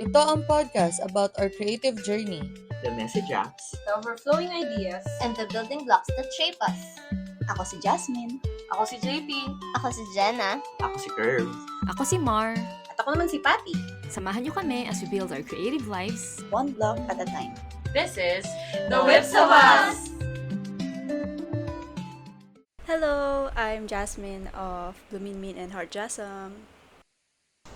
Ito ang podcast about our creative journey. The message apps, the overflowing ideas, and the building blocks that shape us. Ako si Jasmine. Ako si JP. Ako si Jenna. ako si Curve. Ako si Mar. At ako naman si Patty. Samahan niyo kami as we build our creative lives. One vlog at a time. This is The Whips of Us! Hello, I'm Jasmine of Bloomin' and Heart Jasm.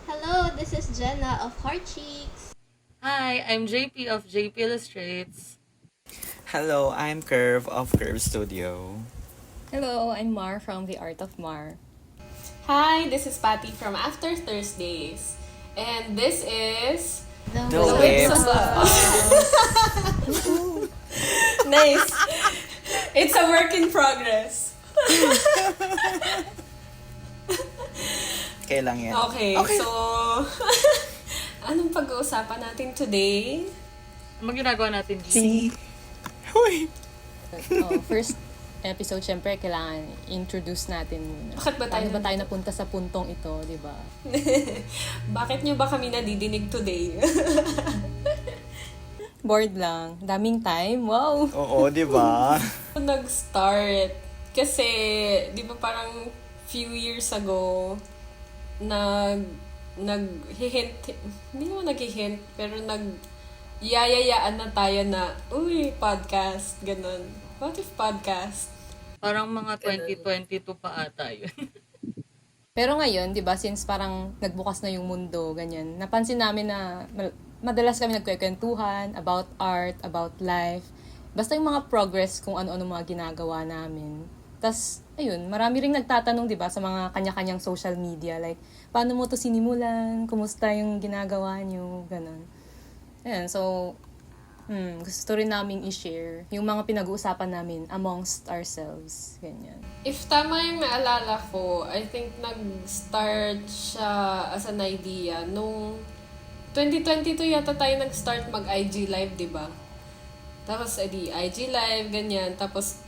Hello, this is Jenna of Heart Cheeks. Hi, I'm JP of JP Illustrates. Hello, I'm Curve of Curve Studio. Hello, I'm Mar from The Art of Mar. Hi, this is Patty from After Thursdays. And this is... The Whips Whips of Us. Nice. It's a work in progress. Kailan yan? Okay, so... anong pag-uusapan natin today? Ano ginagawa natin? Huy! First episode, syempre, kailangan introduce natin muna. Bakit ba tayo Paano ba tayo napunta sa puntong ito, di ba? Bakit nyo ba kami nadidinig today? Bored lang. Daming time. Wow! Oo, di ba? Nag-start. Kasi, di ba parang few years ago, nag-hint, hindi naman nag-hint, pero yayayaan na tayo na, uy, podcast, ganun. What if podcast? Parang mga 2022 pa ata yun. Pero ngayon, di ba, since parang nagbukas na yung mundo, ganyan, napansin namin na madalas kami nagkwekwentuhan about art, about life, basta yung mga progress kung ano-ano mga ginagawa namin. Tas, ayun, marami ring nagtatanong, di ba, sa mga kanya-kanyang social media, like, paano mo to sinimulan? Kumusta yung ginagawa nyo? Ganon. Ayan, so, gusto rin naming i-share yung mga pinag-uusapan namin amongst ourselves. Ganyan. If tama yung naalala ko, I think nag-start siya as an idea nung 2022 yata tayo nag-start mag-IG live, di ba? Tapos, IG live, ganyan. Tapos,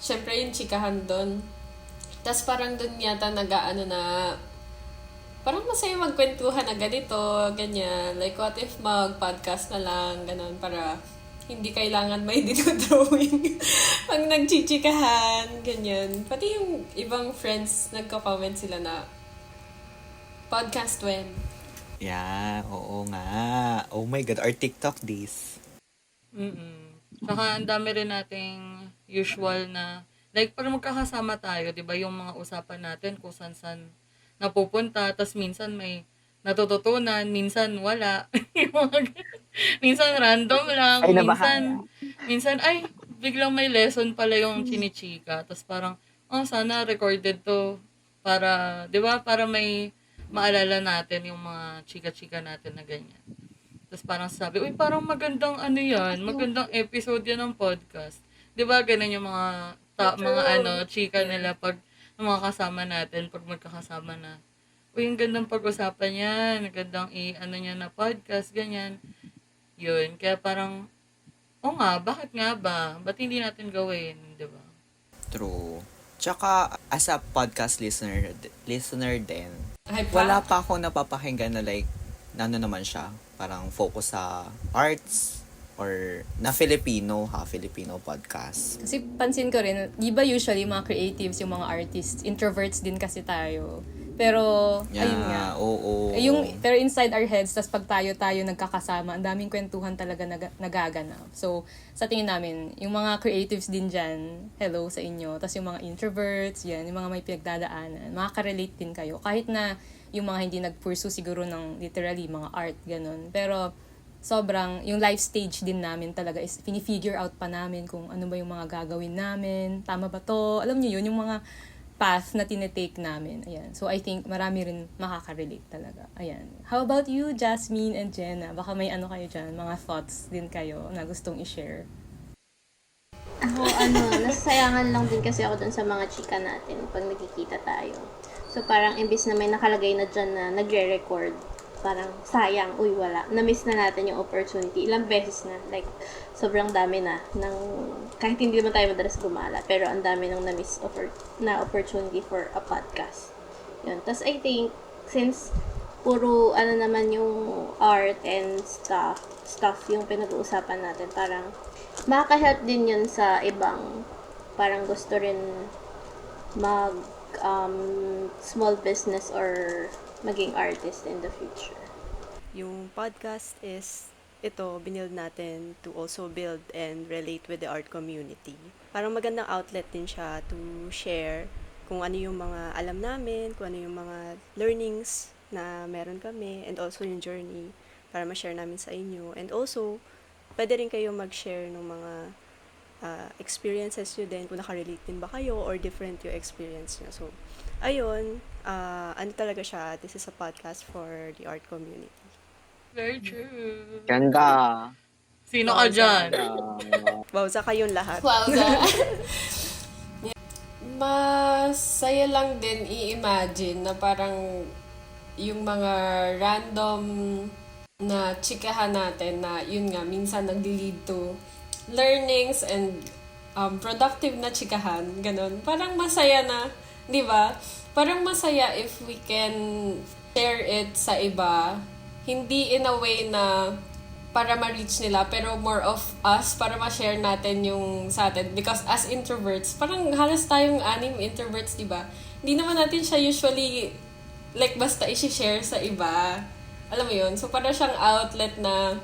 syempre yung chikahan doon. Tapos parang doon yata nag-ano na, parang masaya magkwentuhan na ganito, ganyan. Like, what if mag-podcast na lang, ganon, para hindi kailangan may dinodrawing pag nagchichikahan, ganyan. Pati yung ibang friends, nagko-comment sila na, podcast when? Yeah, oo nga. Oh my God, our TikTok days. Saka ang dami rin nating usual na, like, pag magkakasama tayo, di ba, yung mga usapan natin kung saan napupunta, tas minsan may natututunan, minsan wala. Minsan random lang, minsan, ay, biglang may lesson pala yung chinichika. Tas parang, sana recorded to para, di ba, para may maalala natin yung mga chika-chika natin na ganyan. Tapos parang sabi, uy, parang magandang ano yan, magandang episode yan ng podcast. Di ba, ganun yung mga, chika nila pag ng mga kasama natin, pag magkakasama na. Uy, yung gandang pag-usapan yan, gandang niya na podcast, ganyan. Yun, kaya parang, bakit nga ba? Ba't hindi natin gawin, di ba? True. Tsaka, as a podcast listener din, Ay, wala pa ako napapakinggan na like, naman siya, parang focus sa arts, or na Filipino podcast. Kasi pansin ko rin, di ba usually mga creatives, yung mga artists, introverts din kasi tayo. Pero, ayun nga. Oo. Pero inside our heads, tas pag tayo nagkakasama, ang daming kwentuhan talaga nagaganap. So, sa tingin namin, yung mga creatives din dyan, hello sa inyo. Tas yung mga introverts, yan, yung mga may pinagdadaanan, makaka-relate din kayo. Kahit na yung mga hindi nag-pursue siguro ng literally mga art, ganun. Pero, sobrang, yung life stage din namin talaga is fini-figure out pa namin kung ano ba yung mga gagawin namin, tama ba to, alam niyo yun, yung mga path na tinetake namin. Ayan. So, I think marami rin makaka-relate talaga. Ayan. How about you, Jasmine and Jenna? Baka may kayo dyan, mga thoughts din kayo na gustong i-share. Ako, nasasayangan lang din kasi ako dun sa mga chika natin pag nagkikita tayo. So, parang imbis na may nakalagay na dyan na nagre-record, parang sayang, wala. Na-miss na natin yung opportunity. Ilang beses na. Like, sobrang dami na. Kahit hindi naman tayo madalas gumala, pero ang dami nang na-miss na opportunity for a podcast. Yun. Tapos I think, since puro naman yung art and stuff yung pinag-uusapan natin. Parang makaka-help din yun sa ibang parang gusto rin mag small business or maging artist in the future. Yung podcast is ito, binild natin to also build and relate with the art community. Parang magandang outlet din siya to share kung ano yung mga alam namin, kung ano yung mga learnings na meron kami, and also yung journey para ma-share namin sa inyo. And also, pwede rin kayo mag-share ng mga experiences nyo din, kung nakarelate din ba kayo or different yung experience nyo. So, ayun, ano talaga siya, this is a podcast for the art community. Very true. Ganda. Sino ka dyan? Wow, sa kayong lahat. Wow, masaya lang din i-imagine na parang yung mga random na chikahan natin na yun nga, minsan nagli-lead to learnings and productive na chikahan, ganun. Parang masaya na, di ba? Parang masaya if we can share it sa iba, hindi in a way na para ma-reach nila, pero more of us para ma-share natin yung sa atin. Because as introverts, parang halos tayong 6 introverts, di ba? Hindi naman natin siya usually like basta i-share sa iba. Alam mo yun? So, para siyang outlet na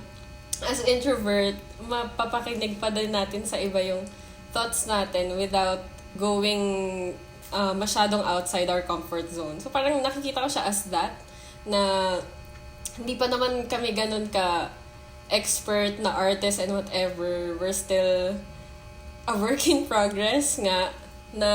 as introvert, mapapakinig pa din natin sa iba yung thoughts natin without going masyadong outside our comfort zone. So, parang nakikita ko siya as that, na hindi pa naman kami ganun ka expert na artist and whatever. We're still a work in progress nga, na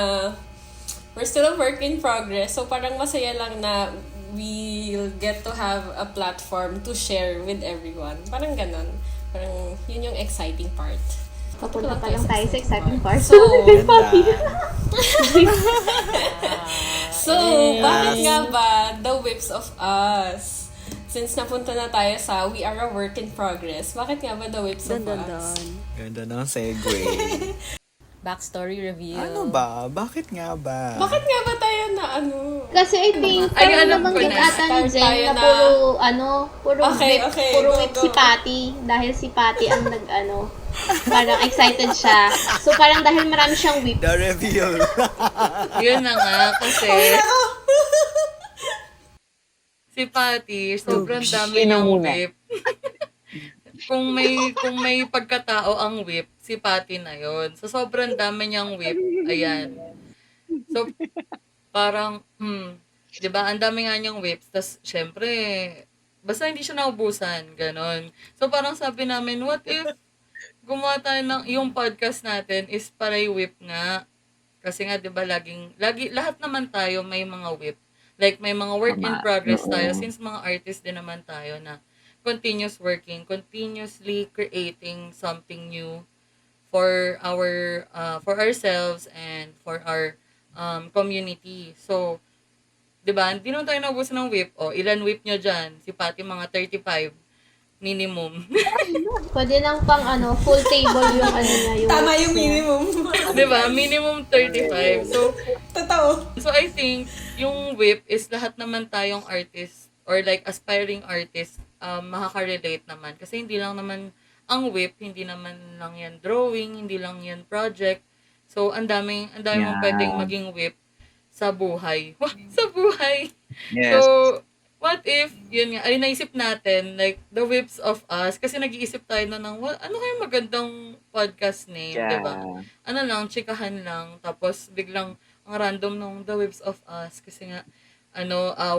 we're still a work in progress. So, parang masaya lang na we'll get to have a platform to share with everyone. Parang ganun. Parang yun yung exciting part. Papunta pa lang tayo sa exciting part. So, Ganda. bakit nga ba The Whips of Us? Since napunta na tayo sa We Are a Work in Progress, bakit nga ba The Whips of Us? Ganda ng segue. Backstory reveal. Ano ba? Bakit nga ba? Bakit nga ba tayo na Kasi I think, Ay, parang alam ko nabanggit na. ata ni Start Jen tayo na na. puro Okay, whip, okay, puro go, whip go. si Patty. Dahil si Patty ang parang excited siya. So parang dahil marami siyang whip. The reveal. Yun na nga, kasi si Patty, sobrang dami niyang whip. kung may pagkatao ang whip, si Patty na yon. So, sobrang dami niyang whip. Ayan. So, parang, di ba, ang dami nga niyang whips. Tapos, syempre, basta hindi siya naubusan. Ganon. So, parang sabi namin, what if gumawa tayo yung podcast natin is paray whip nga. Kasi nga, di ba, lahat naman tayo may mga whip. Like, may mga work in progress tayo since mga artist din naman tayo na continuous working, continuously creating something new for ourselves and for our community. So, 'di ba? Hindi naman tayo naubusan ng whip. O, ilan whip nyo dyan? Si Patty, mga 35 minimum. Pwede lang pang full table yung niya. Yung Tama whips yung niya. minimum. 'Di ba? Minimum 35. So, Totoo. I think yung whip is lahat naman tayong artist or like aspiring artist, makaka-relate naman. Kasi hindi lang naman ang whip, hindi naman lang yan drawing, hindi lang yan project. So, ang dami mong pwedeng maging whip sa buhay. Sa buhay! Yes. So, what if, yun nga, ay naisip natin, like, The Whips of Us, kasi nag-iisip tayo na ng, ano kaya magandang podcast name, diba? Ano lang, chikahan lang, tapos biglang, ang random nung The Whips of Us, kasi nga,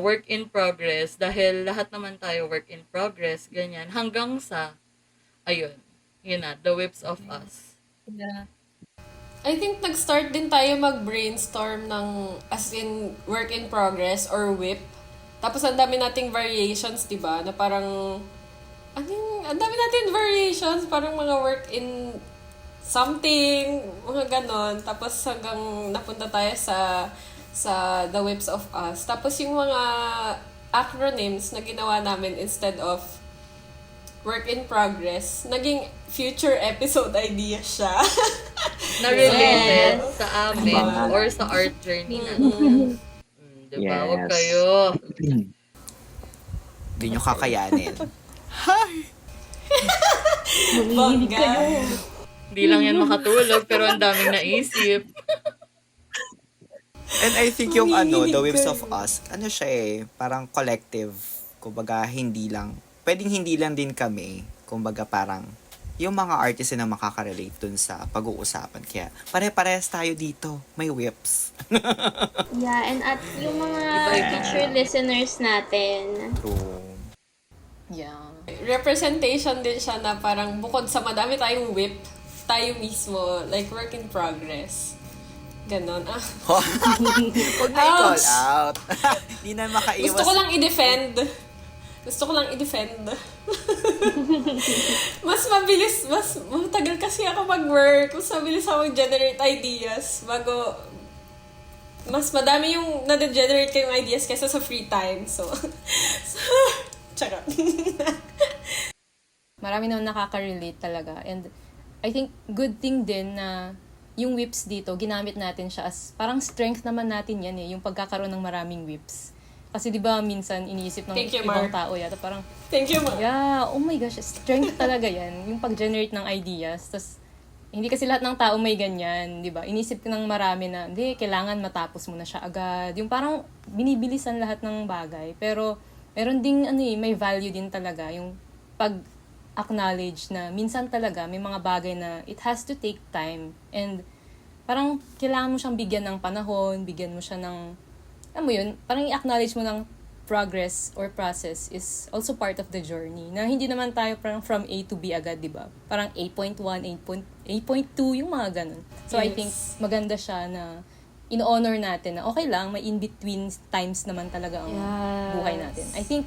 work in progress, dahil lahat naman tayo work in progress, ganyan, hanggang sa, ayun, yun na, The Whips of Us. Yeah. I think nag-start din tayo mag-brainstorm ng as in work in progress or whip. Tapos ang dami nating variations, 'di ba? Na parang ang dami natin variations, parang mga work in something, mga ganon. Tapos hanggang napunta tayo sa The Whips of Us. Tapos yung mga acronyms na ginawa namin instead of work in progress, naging future episode idea siya. Na related sa amin or sa art journey natin. Diba? Huwag kayo. Hindi nyo kakayanin. Humihilig Bongga. kayo. Hindi lang yan makatulog, pero ang daming naisip. And I think yung Humihilig The Whips ka. of Us, siya parang collective. Kumbaga, pwedeng hindi lang din kami. Kumbaga, parang, yung mga artists na makaka-relate dun sa pag-uusapan. Kaya, pare-parehas tayo dito. May whips. Yeah, and at yung mga Iba-iba. future listeners natin, True. Yeah. Representation din siya na parang bukod sa madami tayong whip, tayo mismo, like work in progress. Ganon. Huwag na i-call Ouch! out. Hindi na makaiwas. Gusto ko lang i-defend. Mas mabilis, mas matagal kasi ako mag-work. Mas mabilis ako mag-generate ideas bago mas madami yung na-generate kayong ideas kaysa sa free time. So charot. Marami naman nakaka-relate talaga. And I think good thing din na yung whips dito, ginamit natin siya as parang strength naman natin yan yung pagkakaroon ng maraming whips. Kasi di ba minsan iniisip ng Thank you, ibang Mar. tao yata parang, Thank you, Ma. yeah, oh my gosh, strength talaga yan. Yung pag-generate ng ideas. Tas hindi kasi lahat ng tao may ganyan, di ba? Inisip ng marami na, hindi, kailangan matapos mo na siya agad. Yung parang binibilisan lahat ng bagay. Pero meron ding may value din talaga yung pag-acknowledge na minsan talaga may mga bagay na it has to take time. And parang kailangan mo siyang bigyan ng panahon, bigyan mo siya ng, alam mo yun, parang i-acknowledge mo ng progress or process is also part of the journey. Na hindi naman tayo parang from A to B agad, di ba? Parang 8.1, 8.2, yung mga ganun. So I Yes. think maganda siya na in-honor natin na okay lang, may in-between times naman talaga ang Yes. buhay natin. I think,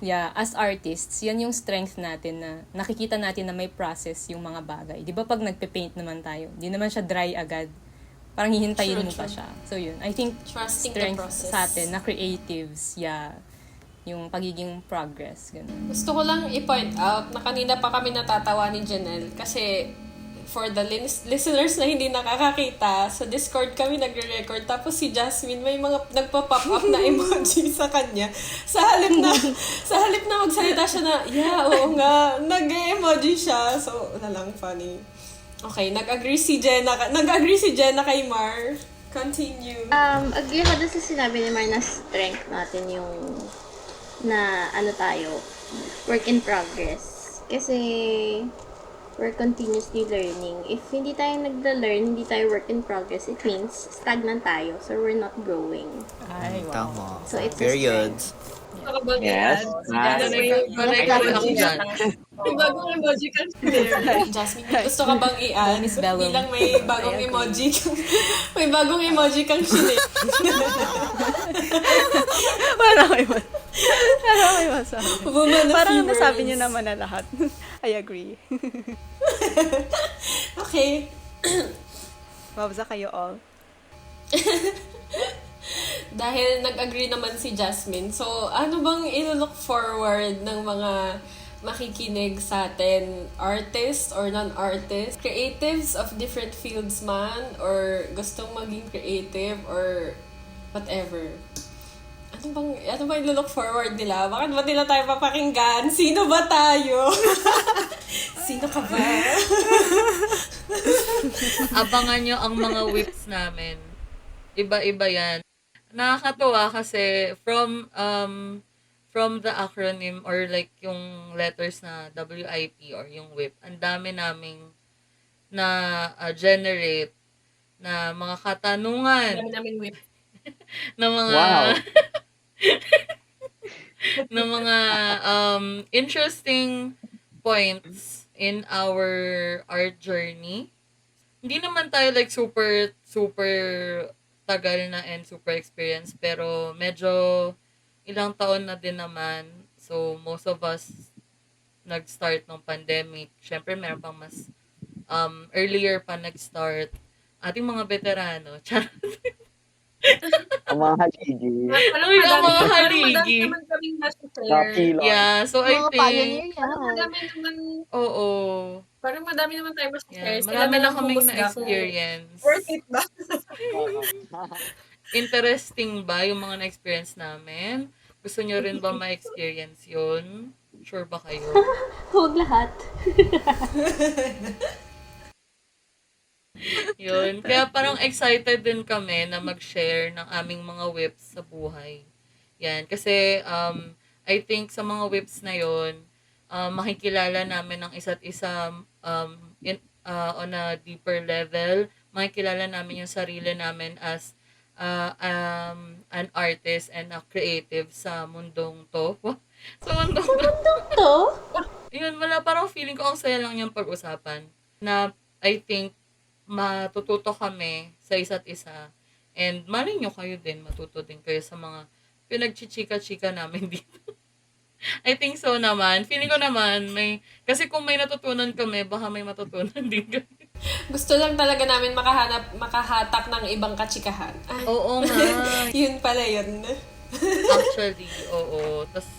yeah, as artists, yan yung strength natin na nakikita natin na may process yung mga bagay. Di ba pag nagpe-paint naman tayo, di naman siya dry agad. Parang hihintayin True, mo pa true. siya. So yun, I think Trusting the strength process. sa atin na creatives, yeah, yung pagiging progress, ganun. Gusto ko lang i-point out na kanina pa kami natatawa ni Janelle kasi for the listeners na hindi nakakakita, sa Discord kami nagre-record tapos si Jasmine may mga nagpa-pop up na emoji sa kanya. Sa halip na magsalita siya na, yeah, oo nga, nag-emoji siya. So, na lang funny. Okay, nag-agree si Jenna kay Mar. Continue. agree ako dun sa sinabi ni Mar na strength natin yung na tayo, work in progress. Kasi we're continuously learning. If hindi tayo nagla-learn, hindi tayo work in progress, it means stagnant tayo. So we're not growing. Ay, wow. Tama. So it's a Period. strength. Yes. Correct ako dyan. May bagong emoji ka. Jasmine, gusto ka bang i-add? Miss Bellum. Bilang may bagong emoji kang, may bagong emoji kang sinip. Parang may masabi. Woman of Parang few nasabi words. niyo naman na lahat. I agree. Okay. Mabasa kayo all. Dahil nag-agree naman si Jasmine, so ano bang ilo-look forward ng mga makikinig sa atin? Artists or non-artists? Creatives of different fields man? Or gustong maging creative? Or whatever? Ano bang ilo-look forward nila? Bakit ba nila tayo papakinggan? Sino ba tayo? Sino ka ba? Abangan nyo ang mga whips namin. Iba-iba yan. Nakakatuwa kasi from the acronym or like yung letters na WIP or yung whip, ang dami naming na generate na mga katanungan Dami namin whip. na mga Wow. na mga interesting points in our art journey. Hindi naman tayo like super tagal na and super experienced, pero medyo ilang taon na din naman. So, most of us nag-start ng pandemic. Siyempre, meron pang mas earlier pa nag-start. Ating mga veterano. Charot. Ang mga haligi. Uy, ang mga haligi. Madami naman kaming nasa-share. Nakilon. Yeah, so I Mga think, pioneer Parang yan. madami naman, oo. madami naman tayo mas-share. Yeah, marami na kaming na-experience. Worth it ba? Interesting ba yung mga na-experience namin? Gusto nyo rin ba ma-experience yun? Sure ba kayo? Huwag lahat. Yun. Kaya parang excited din kami na mag-share ng aming mga whips sa buhay. Yan. Kasi, I think sa mga whips na yun, makikilala namin ng isa't isa on a deeper level. Makikilala namin yung sarili namin as an artist and a creative sa mundong to. Sa mundong to. To? Yun, wala. Parang feeling ko ang saya lang yung pag-usapan. Na I think matututo kami sa isa't isa. And malay nyo kayo din, matuto din kayo sa mga pinagchichika-chika namin dito. I think so naman. Feeling ko naman, kasi kung may natutunan kami, baka may matutunan din kami. Gusto lang talaga namin makahatak ng ibang katsikahan. Ay, Oo nga. yun pala yun. Actually, oo. Tapos,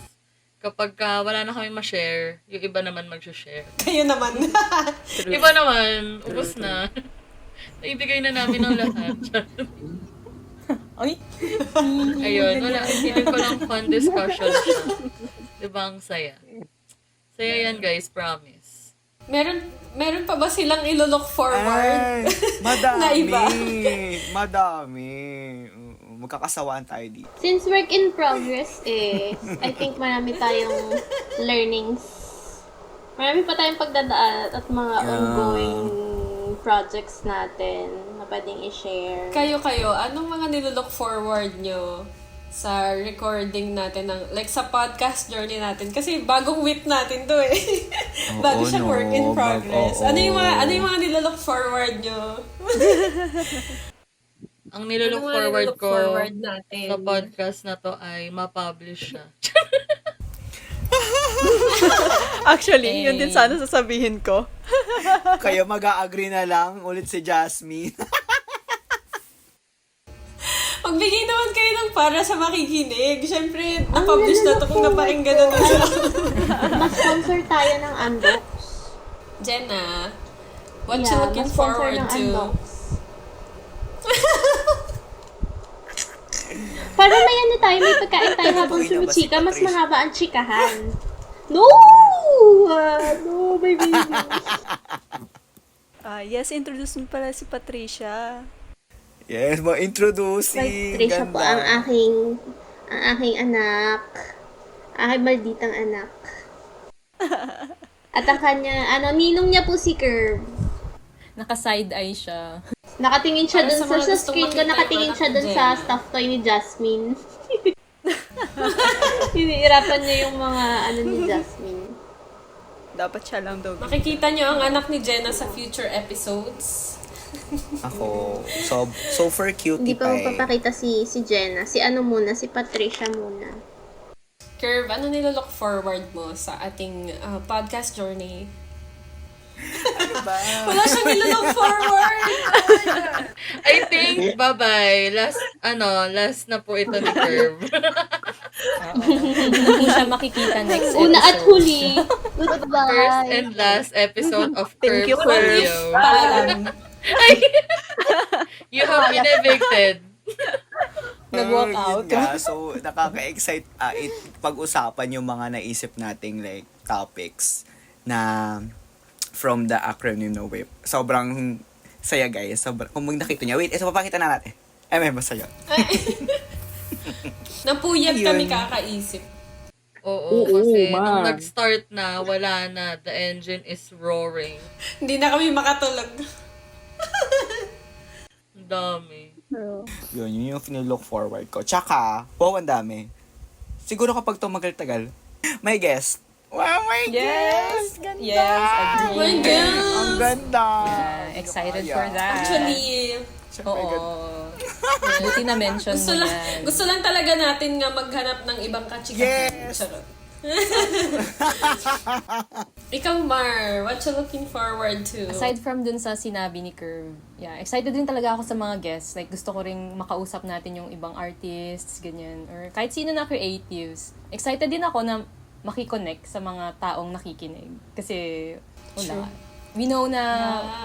kapag wala na kami ma-share, yung iba naman mag-share. Kayo naman. Iba naman, ubos na. Naibigay na namin ang lahat. Ay! Ayun, wala. Feeling ko lang fun discussion siya. Diba ang saya? Saya yan guys, promise. Meron pa ba silang ilo-look forward? Ay, madami. Na iba? Madami. Magkakasawaan tayo dito. Since work in progress I think marami tayong learnings. Marami pa tayong pagdadaan at mga ongoing projects natin na pwedeng i-share. Kayo, anong mga nilo-look forward nyo sa recording natin like sa podcast journey natin? Kasi bagong whip natin to Bago siyang work in progress. Ano yung mga nilo-look forward nyo? Ang nilolook Ano mga forward nilolook ko forward natin? sa podcast na to ay ma-publish siya. Actually, yun din sana sasabihin ko. Kayo mag-a-agree na lang ulit si Jasmine. Magbigay naman kayo ng para sa makikinig. Siyempre, na-publish na to kung napakinggan na nila. Mas-sponsor tayo ng Unbox. Jenna, what you looking mas-sponsor forward ng to? Unbox. Para may ano tayo, may pagkain tayo habang Buhay na ba si sumichika, mas Patricia? mahaba ang chikahan. No! No, my baby. Yes, introduce mo pala si Patricia. Yes, ma-introducing. Patricia po ang Ganda. aking anak. Aking malditang anak. At ang kanya, ninong niya po si Curve. Naka-side eye siya. Para Nakatingin siya dun sa mga sa gustong screen ko, makita yung nakatingin anak siya ni dun sa Jenna. stuffed toy ni Jasmine. Hinihirapan niya yung mga ni Jasmine. Dapat siya lang daw. Makikita nyo ang anak ni Jenna sa future episodes. Ako, super cutie Hindi pa pa magpapakita si Jenna. Si Patricia muna. Curve, ano nilolook forward mo sa ating podcast journey? Wala siyang nilolook forward! I think, bye-bye. Last na po ito ni Curve. Hindi po siya makikita next episode. Una at huli. First Goodbye. and last episode of Thank Curve you, Curve. Audio. Paalam. You have been evicted. Nag-walk Yun out. nga, so, nakaka-excite pag-usapan yung mga naisip nating like topics na from the acronym na WIP. Sobrang saya guys. Kung nakita niya, wait, ito papakita na natin. May basta yun. Napuyat Ayun. kami kakaisip. Oo, kasi nung nag-start na, wala na. The engine is roaring. Hindi na kami makatulog. Ang dami. Yun yung look forward ko. Tsaka, ang dami. Siguro kapag tumagal-tagal, may guest. Wow, may guest! Ganda! Yes, Oh my agree. God! Ang ganda! Excited for that. Actually, Siyempre, Oo. Buti na mention gusto mo lang, yan. gusto lang talaga natin nga maghanap ng ibang kachikahan. Yes! Charot. Ikaw, Mar, what you looking forward to? Aside from dun sa sinabi ni Curve, excited din talaga ako sa mga guests. Like, gusto ko ring makausap natin yung ibang artists, ganyan. Or kahit sino na creatives. Excited din ako na makikonnect sa mga taong nakikinig. Kasi, wala. We know na,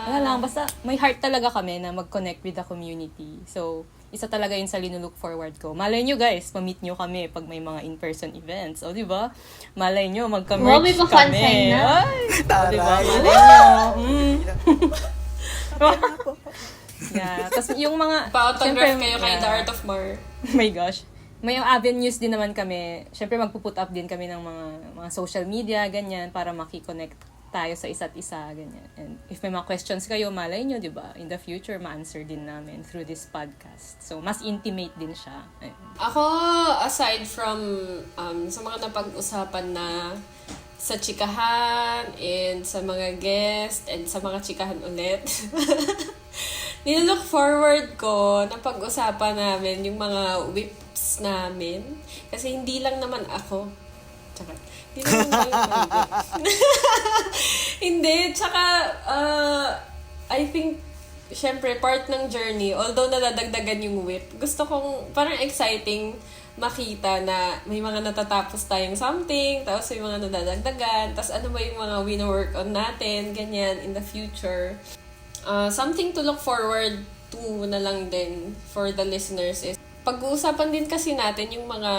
wala lang, basta may heart talaga kami na mag-connect with the community. So, isa talaga yun sa linulook forward ko. Malay nyo guys, ma-meet nyo kami pag may mga in-person events. O, di ba? Malay nyo, Wow, magka-merch may pa-fan kami. sign na. Ay, o, di ba? Taray. Malay nyo. Yeah. Tapos yung mga... Pa-autograph syempre, kayo kay yeah. The Art of Mar. Oh my gosh. May avenues din naman kami. Syempre magpuput up din kami ng mga social media, ganyan, para makiconnect tayo sa isa't isa, ganyan. And if may mga questions kayo, malay nyo, di ba? In the future, ma-answer din namin through this podcast. So, mas intimate din siya. Ayun. Ako, aside from sa mga napag-usapan na sa chikahan and sa mga guest and sa mga chikahan ulit, nilook forward ko na pag-usapan namin yung mga whips namin. Kasi hindi lang naman ako. Tsaka, hindi naman ako. Hindi, tsaka, I think, syempre, part ng journey, although nadadagdagan yung whip, gusto kong, parang exciting makita na may mga natatapos tayong something, tapos may mga nadadagdagan, tapos ano ba yung mga wino-work on natin, ganyan, in the future. Something to look forward to na lang din for the listeners is, pag-uusapan din kasi natin yung mga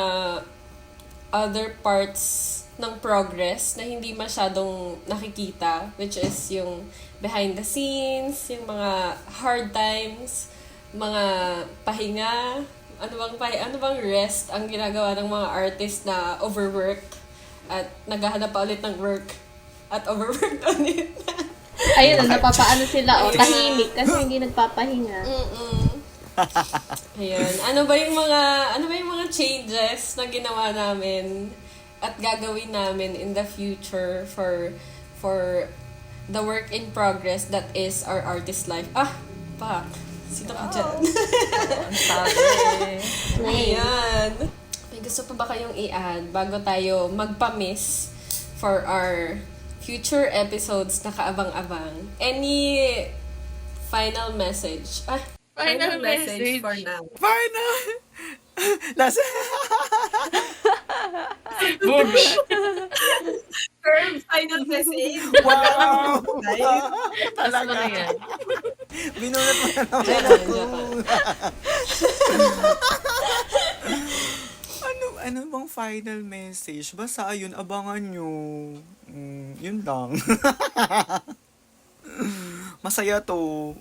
other parts ng progress na hindi masyadong nakikita, which is yung behind the scenes, yung mga hard times, mga pahinga, ano bang rest ang ginagawa ng mga artist na overwork at naghahanap pa ulit ng work at overwork ulit. Ayun, napapaano sila, tahimik kasi hindi nagpapahinga. Ayun. Ano ba yung mga changes na ginawa namin at gagawin namin in the future for the work in progress that is our artist life. Pak. Sino ka dyan? Ang sabi. Ayan. May gusto pa ba kayong i-add bago tayo magpa-miss for our future episodes na kaabang-abang? Any final message? Final message. for now. Final! Last... Boosh! Firm final message. Wow! Taas mo na yan. Binunot mo na naman ako. Ano bang final message? Basta ayun, abangan nyo. Yun lang. Masaya to.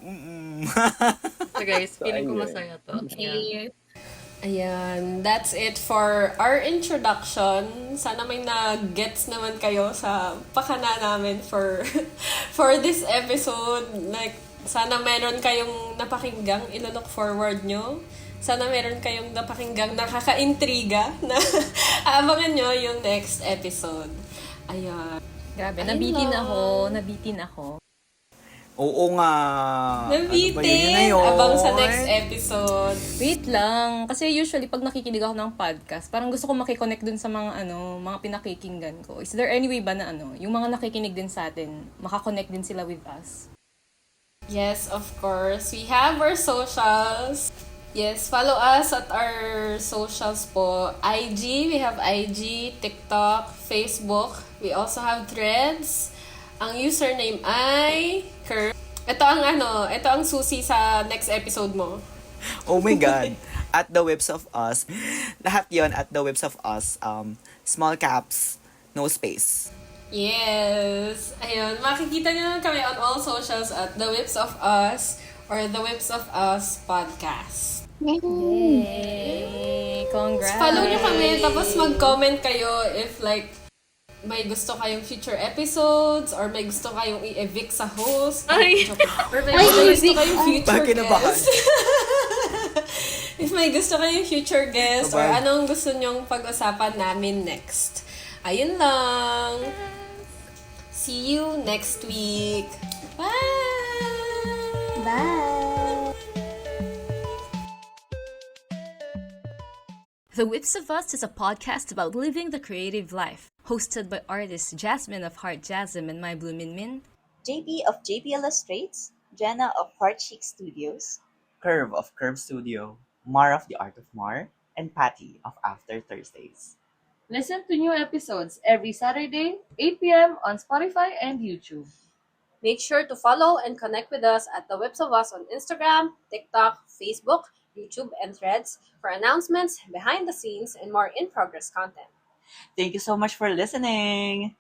So guys, feeling ko masaya to. Yeah. Ayan, that's it for our introduction. Sana may na-gets naman kayo sa pakana namin for for this episode. Like, sana meron kayong napakinggang ilo-look forward nyo. Sana meron kayong napakinggang nakaka-intriga na abangan nyo yung next episode. Ayan. Grabe, Ayun nabitin ako. Oo nga. Nabitin! Ano ba yun na yun? Abang sa next episode. Wait lang. Kasi usually, pag nakikinig ako ng podcast, parang gusto ko makiconnect dun sa mga mga pinakikinggan ko. Is there any way ba na yung mga nakikinig din sa atin, makakonect din sila with us? Yes, of course. We have our socials. Yes, follow us at our socials po. IG, we have IG, TikTok, Facebook. We also have Threads. Ang username ay Curve. Ito ang susi sa next episode mo. Oh my God. At the Whips of Us. Lahat yon at the Whips of Us. Small caps, no space. Yes. Ayun, makikita niyo naman kami on all socials at the Whips of Us or the Whips of Us podcast. Yay! Congrats! Follow niyo kami, tapos mag-comment kayo if like may gusto kayong future episodes or may gusto kayong i-evict sa host. Ay! Or may gusto kayong future Bakit kinabahan? guest. If may gusto kayong future guest or Bye-bye. anong gusto nyong pag-usapan namin next. Ayun lang. See you next week. Bye! Bye! The Whips of Us is a podcast about living the creative life, hosted by artists Jasmine of Heart Jasm and My Blue Min Min, JP of JP Illustrates, Jenna of Heart Chic Studios, Curve of Curve Studio, Mar of the Art of Mar, and Patty of After Thursdays. Listen to new episodes every Saturday, 8 p.m. on Spotify and YouTube. Make sure to follow and connect with us at The Whips of Us on Instagram, TikTok, Facebook, YouTube, and Threads for announcements, behind the scenes, and more in-progress content. Thank you so much for listening.